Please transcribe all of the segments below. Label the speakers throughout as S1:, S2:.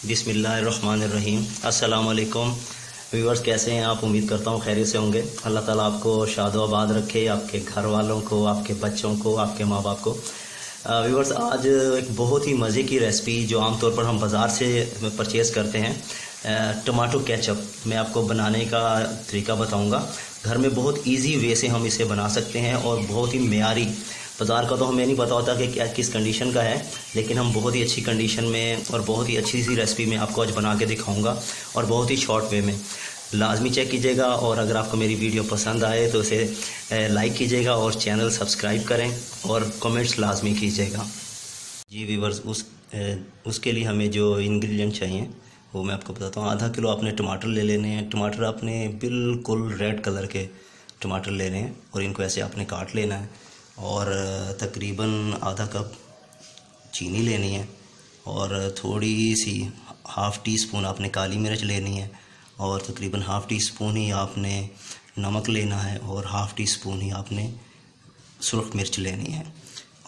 S1: बिस्मिल्लाहिर्रहमानिर्रहीम। अस्सलाम वालेकुम व्यूअर्स, कैसे हैं आप? उम्मीद करता हूँ खैरियत से होंगे। अल्लाह ताला आपको शादोआबाद रखे, आपके घर वालों को, आपके बच्चों को, आपके माँ बाप को। व्यूअर्स, आज एक बहुत ही मज़े की रेसिपी जो आमतौर पर हम बाज़ार से परचेज़ करते हैं, टमाटो केचप, मैं आपको बनाने का तरीका बताऊँगा। घर में बहुत ईजी वे से हम इसे बना सकते हैं और बहुत ही मेयारी। बाज़ार का तो हमें नहीं पता होता कि क्या किस कंडीशन का है, लेकिन हम बहुत ही अच्छी कंडीशन में और बहुत ही अच्छी सी रेसिपी में आपको आज बना के दिखाऊंगा और बहुत ही शॉर्ट वे में। लाजमी चेक कीजिएगा और अगर आपको मेरी वीडियो पसंद आए तो इसे लाइक कीजिएगा और चैनल सब्सक्राइब करें और कमेंट्स लाजमी कीजिएगा। जी व्यूअर्स, उसके लिए हमें जो इंग्रेडिएंट चाहिए वो मैं आपको बताता हूँ। आधा किलो आपने टमाटर ले लेने हैं। टमाटर आपने बिल्कुल रेड कलर के टमाटर लेने हैं और इनको ऐसे आपने काट लेना है। और तकरीबन आधा कप चीनी लेनी है और थोड़ी सी हाफ़ टी स्पून आपने काली मिर्च लेनी है और तकरीबन हाफ़ टी स्पून ही आपने नमक लेना है और हाफ़ टी स्पून ही आपने सुर्ख मिर्च लेनी है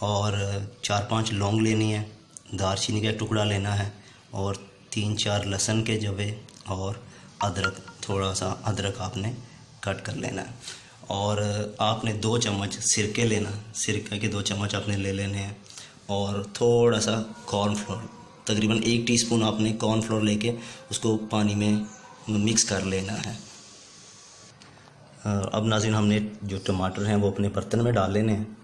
S1: और 4-5 लौंग लेनी है। दालचीनी का एक टुकड़ा लेना है और 3-4 लहसुन के जवे और अदरक, थोड़ा सा अदरक आपने कट कर लेना है। और आपने 2 चम्मच सिरके लेना, सिरके के 2 चम्मच आपने ले लेने हैं और थोड़ा सा कॉर्नफ्लोर, तकरीबन 1 टीस्पून आपने कॉर्नफ्लोर लेके उसको पानी में मिक्स कर लेना है। अब नाज़रीन, हमने जो टमाटर हैं वो अपने बर्तन में डाल लेने हैं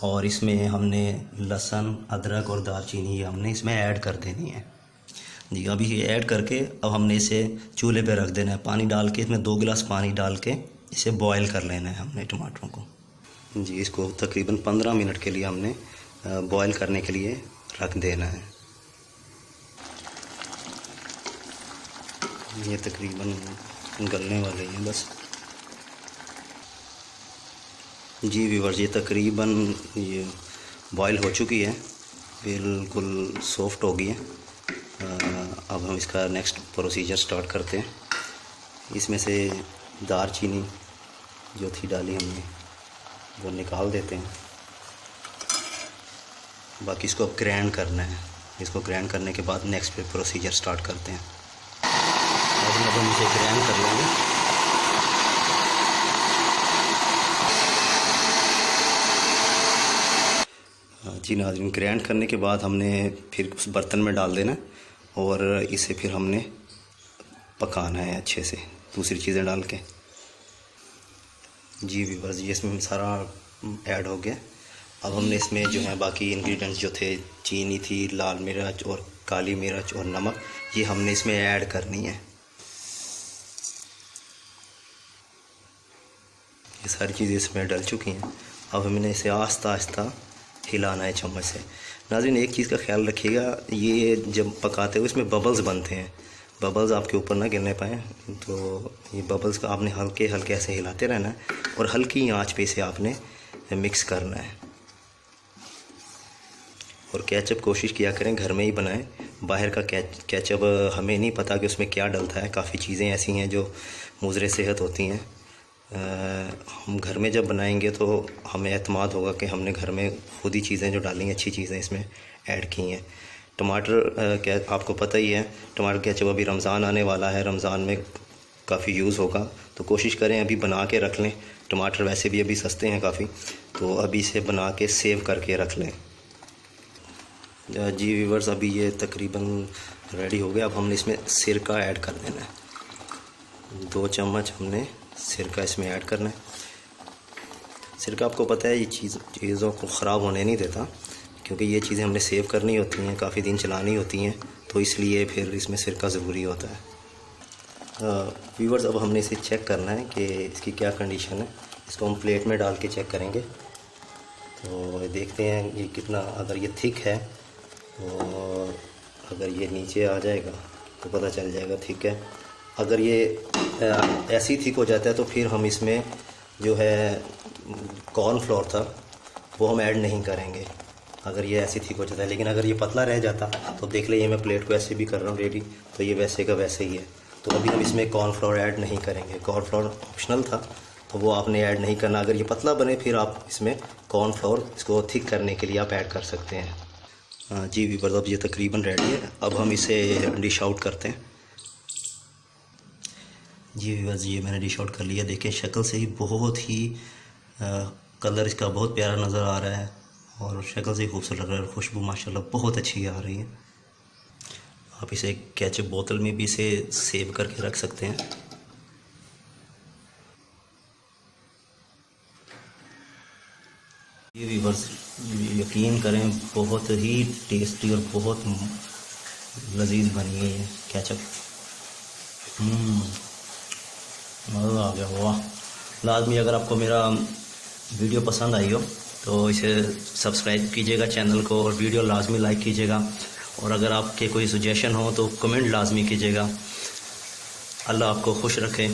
S1: और इसमें हमने लहसुन, अदरक और दालचीनी हमने इसमें ऐड कर देनी है। जी, अभी ये ऐड करके अब हमने इसे चूल्हे पे रख देना है। पानी डाल के इसमें 2 गिलास पानी डाल के इसे बॉईल कर लेना है हमने टमाटरों को। जी, इसको तकरीबन 15 मिनट के लिए हमने बॉईल करने के लिए रख देना है। ये तकरीबन गलने वाले हैं बस। जी व्यूअर्स, ये तकरीबन ये बॉईल हो चुकी है, बिल्कुल सॉफ्ट हो गई है। अब हम इसका नेक्स्ट प्रोसीजर स्टार्ट करते हैं। इसमें से दालचीनी जो थी डाली हमने वो निकाल देते हैं। बाकी इसको अब ग्राइंड करना है। इसको ग्राइंड करने के बाद नेक्स्ट पे प्रोसीजर स्टार्ट करते हैं। अब हम इसे ग्राइंड कर लेंगे। जी नाज़रीन, ग्राइंड करने के बाद हमने फिर उस बर्तन में डाल देना और इसे फिर हमने पकाना है अच्छे से दूसरी चीज़ें डाल के। जी व्यूअर्स, ये इसमें सारा ऐड हो गया। अब हमने इसमें जो है बाकी इंग्रेडिएंट्स जो थे, चीनी थी, लाल मिर्च और काली मिर्च और नमक, ये हमने इसमें ऐड करनी है। ये सारी चीज़ें इसमें डल चुकी हैं। अब हमने इसे आहिस्ता आहिस्ता हिलाना है चम्मच से। नाज़रीन, एक चीज़ का ख्याल रखिएगा, ये जब पकाते हुए इसमें बबल्स बनते हैं, बबल्स आपके ऊपर ना गिरने पाए। तो ये बबल्स का आपने हल्के हल्के ऐसे हिलाते रहना है और हल्की आंच पे इसे आपने मिक्स करना है। और केचप कोशिश किया करें घर में ही बनाएं। बाहर का केचप हमें नहीं पता कि उसमें क्या डलता है। काफ़ी चीज़ें ऐसी हैं जो मुज़र सेहत होती हैं। हम घर में जब बनाएंगे तो हमें एतमाद होगा कि हमने घर में खुद ही चीज़ें जो डाली हैं, अच्छी चीज़ें इसमें ऐड की हैं। टमाटर क्या आपको पता ही है, टमाटर केचप अभी रमज़ान आने वाला है, रमज़ान में काफ़ी यूज़ होगा, तो कोशिश करें अभी बना के रख लें। टमाटर वैसे भी अभी सस्ते हैं काफ़ी, तो अभी इसे बना के सेव करके रख लें। जी व्यूअर्स, अभी ये तकरीबन रेडी हो गया। अब हमने इसमें सिरका ऐड कर देना है। 2 चम्मच हमने सिरका इसमें ऐड करना है। सिरका आपको पता है ये चीज़ों को ख़राब होने नहीं देता, क्योंकि ये चीज़ें हमने सेव करनी होती हैं, काफ़ी दिन चलानी होती हैं, तो इसलिए फिर इसमें सिरका ज़रूरी होता है। व्यूअर्स, अब हमने इसे चेक करना है कि इसकी क्या कंडीशन है। इसको हम प्लेट में डाल के चेक करेंगे तो देखते हैं ये कितना, अगर ये थिक है तो अगर ये नीचे आ जाएगा तो पता चल जाएगा ठीक है। अगर ये ऐसे ही थिक हो जाता है तो फिर हम इसमें जो है कॉर्नफ्लोर था वो हम ऐड नहीं करेंगे, अगर ये ऐसे ठीक हो जाता है। लेकिन अगर ये पतला रह जाता तो देख ले, ये मैं प्लेट को ऐसे भी कर रहा हूँ रेडी, तो ये वैसे का वैसे ही है। तो अभी हम इसमें कॉर्नफ्लोर ऐड नहीं करेंगे। कॉर्नफ्लोर ऑप्शनल था तो वो आपने ऐड नहीं करना। अगर ये पतला बने फिर आप इसमें कॉर्नफ्लोर इसको थिक करने के लिए आप ऐड कर सकते हैं। जी व्यूअर्स, अब ये तकरीबन रेडी है। अब हम इसे डिश आउट करते हैं। जी व्यूअर्स, ये मैंने डिश आउट कर लिया। देखें शक्ल से ही बहुत ही कलर इसका बहुत प्यारा नज़र आ रहा है और शक्ल से ही खूबसूरत लग रहा है। खुशबू माशाल्लाह बहुत अच्छी आ रही है। आप इसे केचप बोतल में भी इसे सेव करके रख सकते हैं। ये व्यूअर्स यकीन करें, बहुत ही टेस्टी और बहुत लजीज बनी है ये केचप। मज़ा आ गया, वाह। लाजमी अगर आपको मेरा वीडियो पसंद आई हो तो इसे सब्सक्राइब कीजिएगा चैनल को, और वीडियो लाजमी लाइक कीजिएगा। और अगर आपके कोई सजेशन हो तो कमेंट लाजमी कीजिएगा। अल्लाह आपको खुश रखे।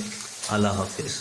S1: अल्लाह हाफिज़।